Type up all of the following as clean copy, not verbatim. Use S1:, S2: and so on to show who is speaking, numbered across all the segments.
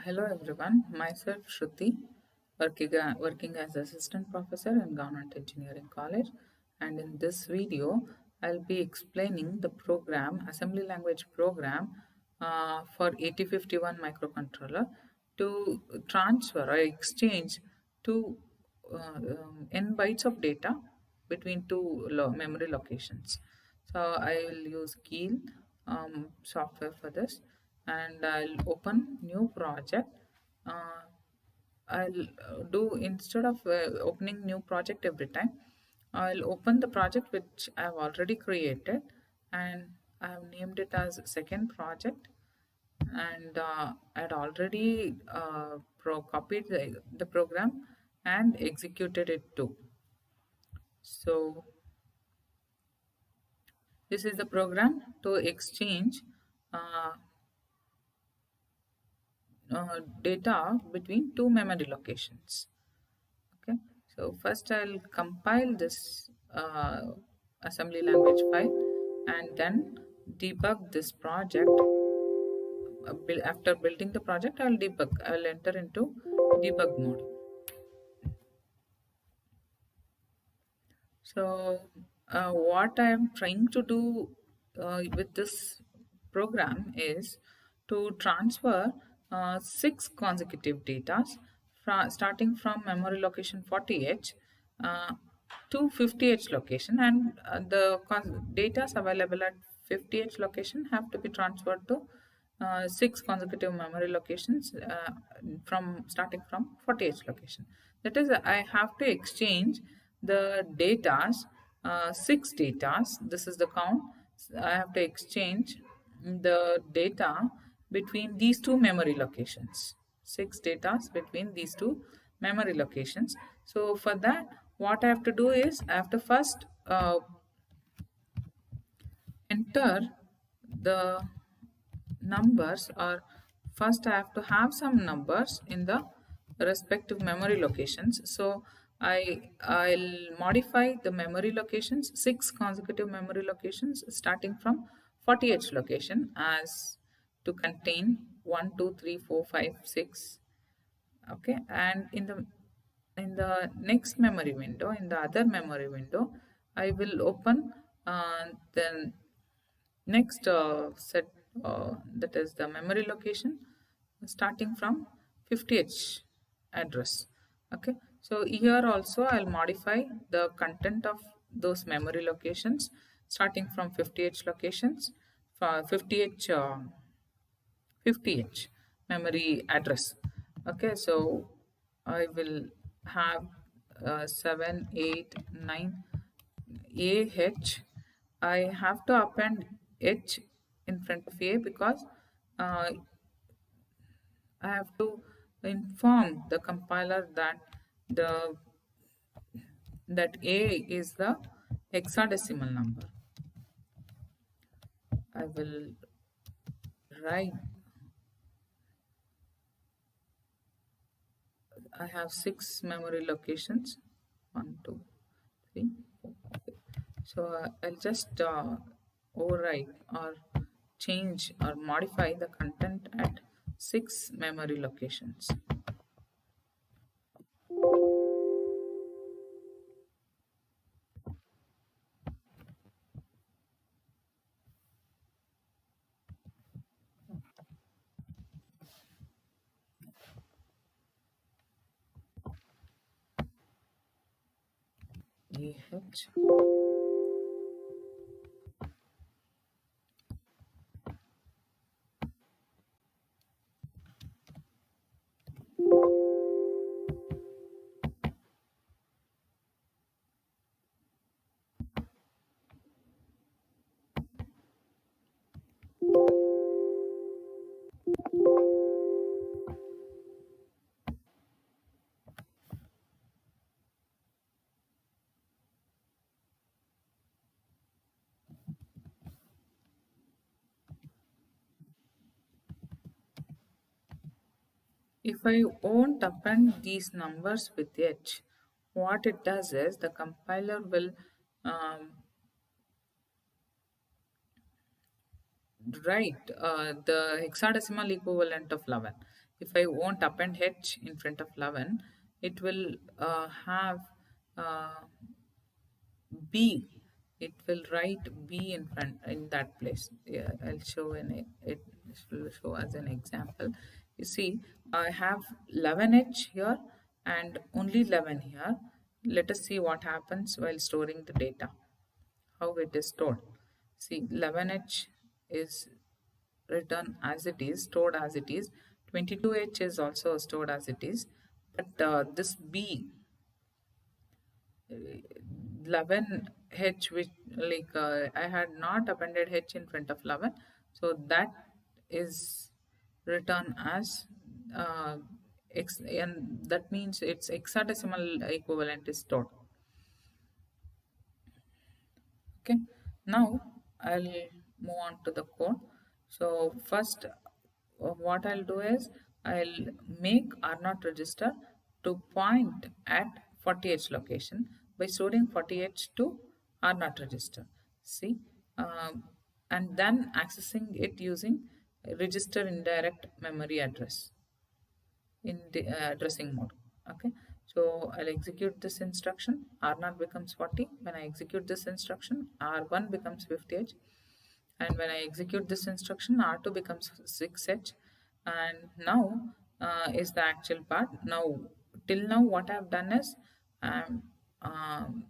S1: Hello everyone, myself Shruti, working as assistant professor in Government Engineering College, and in this video I'll be explaining the program, assembly language program for 8051 microcontroller to transfer or exchange two n bytes of data between two memory locations. So I will use Keel software for this, and I'll open new project. Uh, I'll do instead of opening new project every time, I'll open the project which I've already created, and I've named it as second project, and I'd already copied the program and executed it too. So this is the program to exchange uh, data between two memory locations. Okay, so first I'll compile this assembly language file and then debug this project. After building the project, I'll enter into debug mode. So, what I am trying to do with this program is to transfer six consecutive data starting from memory location 40H uh, to 50H location, and the data available at 50H location have to be transferred to six consecutive memory locations from starting from 40H location. That is, I have to exchange the datas, six datas. This is the count. I have to exchange the data between these two memory locations. Six datas between these two memory locations. So for that, what I have to do is I have to first enter the numbers, or first I have to have some numbers in the respective memory locations. So I'll modify the memory locations, six consecutive memory locations starting from 40H location as to contain 1 2 3 4 5 6. Okay, and in the next memory window, in the other memory window, I will open the next set, that is the memory location starting from 50H address. Okay, so here also I'll modify the content of those memory locations starting from 50H locations for 50H memory address. Okay, so I will have 7 8 9 AH. I have to append H in front of A because uh, I have to inform the compiler that the that A is the hexadecimal number. I will write. I have six memory locations. One, two, three, four, five. So I'll just overwrite or change or modify the content at six memory locations. AH. If I won't append these numbers with H, what it does is the compiler will write the hexadecimal equivalent of 11. if I won't append h in front of 11, it will have uh, b. It will write b in front in that place. Yeah, I'll show it will show as an example. You see, I have 11h here and only 11 here. Let us see what happens while storing the data, how it is stored. See, 11h is written as it is, stored as it is. 22h is also stored as it is, but this b 11h, which like I had not appended h in front of 11, so that is written as x, and that means its hexadecimal equivalent is stored. Okay, now I'll move on to the code. So first, what I'll do is I'll make R0 register to point at 40h location by storing 40h to R0 register. See, and then accessing it using register indirect memory address in the addressing mode. Okay, so I'll execute this instruction. R0 becomes 40. When I execute this instruction, R1 becomes 50h, and when I execute this instruction, R2 becomes 6h. And now is the actual part. Now, till now, what I've done is I'm um,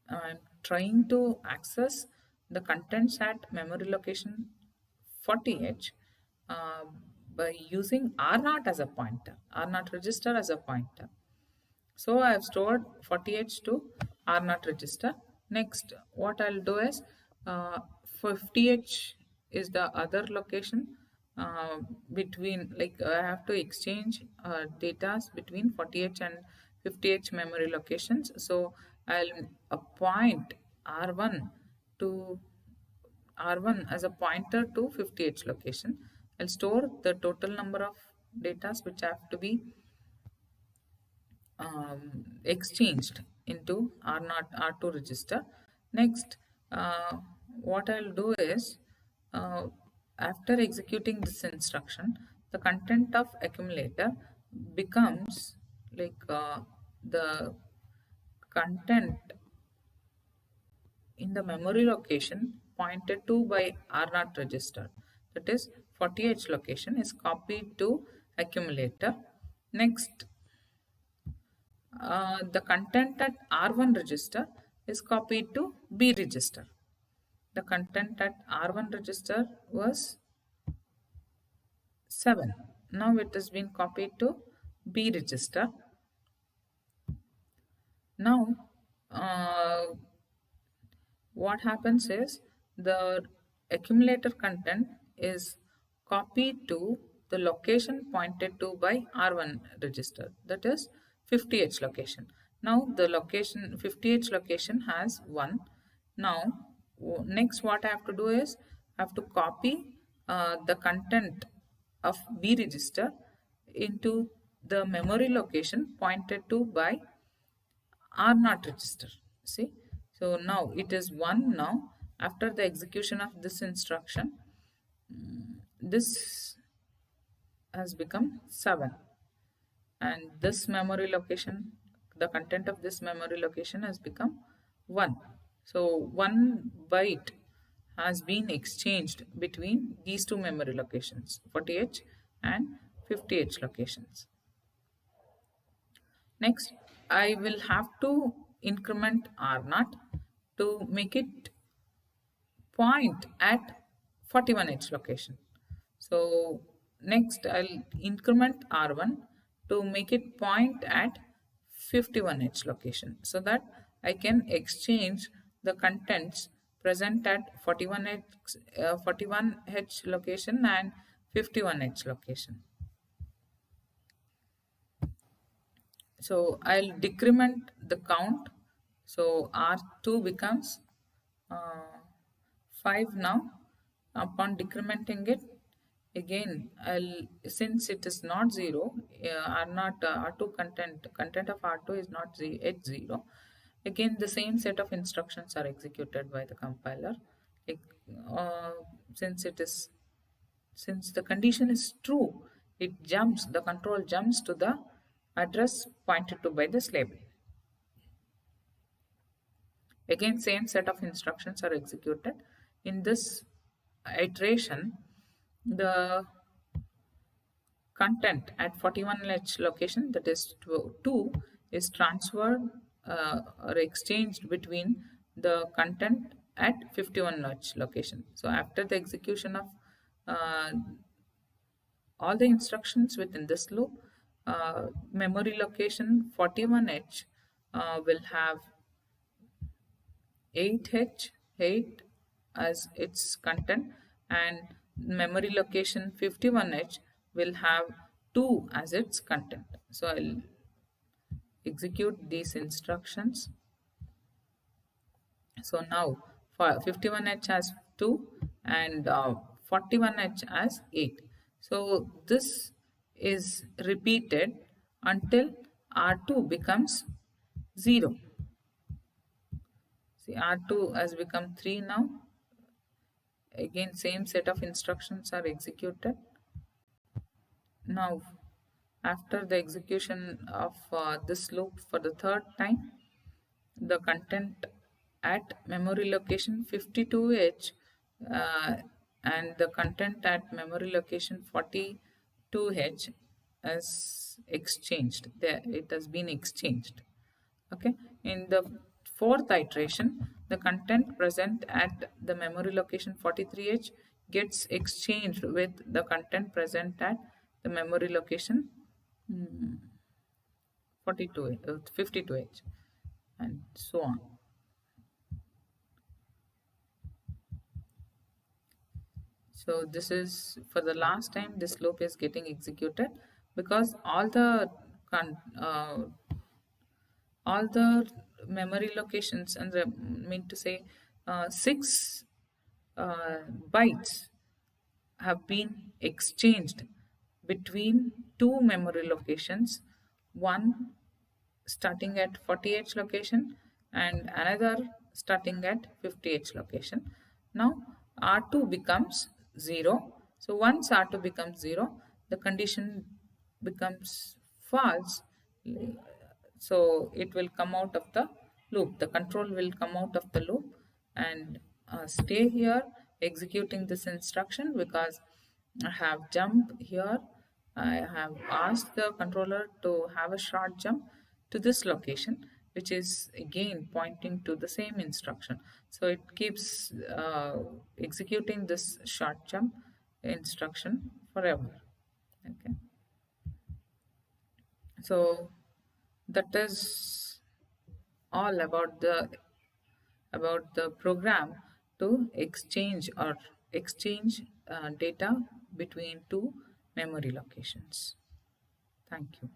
S1: I'm trying to access the contents at memory location 40h uh, by using R0 as a pointer, R0 register as a pointer. So I have stored 40h to R0 register. Next, what I'll do is 50h is the other location between, like I have to exchange data between 40h and 50h memory locations. So I'll appoint R1 to R1 as a pointer to 50h location. I'll store the total number of data which have to be exchanged into R0 R2 register. Next, what I'll do is after executing this instruction, the content of accumulator becomes like the content in the memory location pointed to by R0 register, that is 40h location, is copied to accumulator. Next, the content at R1 register is copied to B register. The content at R1 register was 7. Now it has been copied to B register. Now, what happens is the accumulator content is copied to the location pointed to by R1 register, that is 50h location. Now the location 50h location has 1. Now next what I have to do is I have to copy the content of B register into the memory location pointed to by R0 register. See, so now it is 1 now. After the execution of this instruction, this has become 7, and this memory location, the content of this memory location has become 1. So 1 byte has been exchanged between these two memory locations, 40h and 50h locations. Next, I will have to increment R0 to make it point at 41h location. So next I'll increment R1 to make it point at 51h location, so that I can exchange the contents present at 41h location and 51h location. So I'll decrement the count. So R2 becomes 5 now. Upon decrementing it, again since it is not 0, R2 content of R2 is not at 0. Again the same set of instructions are executed by the compiler. Like, since the condition is true, the control jumps to the address pointed to by this label. Again, same set of instructions are executed. In this iteration, the content at 41H location, that is 2, is transferred or exchanged between the content at 51H location. So after the execution of all the instructions within this loop, memory location 41H will have 8 as its content, and memory location 51H will have 2 as its content. So I'll execute these instructions. So now for 51H has 2 and 41H has 8. So this is repeated until R2 becomes 0. See, R2 has become 3 now. Again, same set of instructions are executed. Now, after the execution of this loop for the third time, the content at memory location 52H and the content at memory location 42H is exchanged. It has been exchanged. Okay, in the fourth iteration, the content present at the memory location 43H gets exchanged with the content present at the memory location 52H and so on. So this is for the last time this loop is getting executed, because all the memory locations, and I mean to say 6 bytes have been exchanged between two memory locations, one starting at 40H location and another starting at 50H location. Now R2 becomes 0. So once R2 becomes 0, the condition becomes false. So it will come out of the loop. The control will come out of the loop and stay here executing this instruction, because I have jumped here. I have asked the controller to have a short jump to this location, which is again pointing to the same instruction. So it keeps executing this short jump instruction forever. Okay. So that is all about the program to exchange data between two memory locations. Thank you.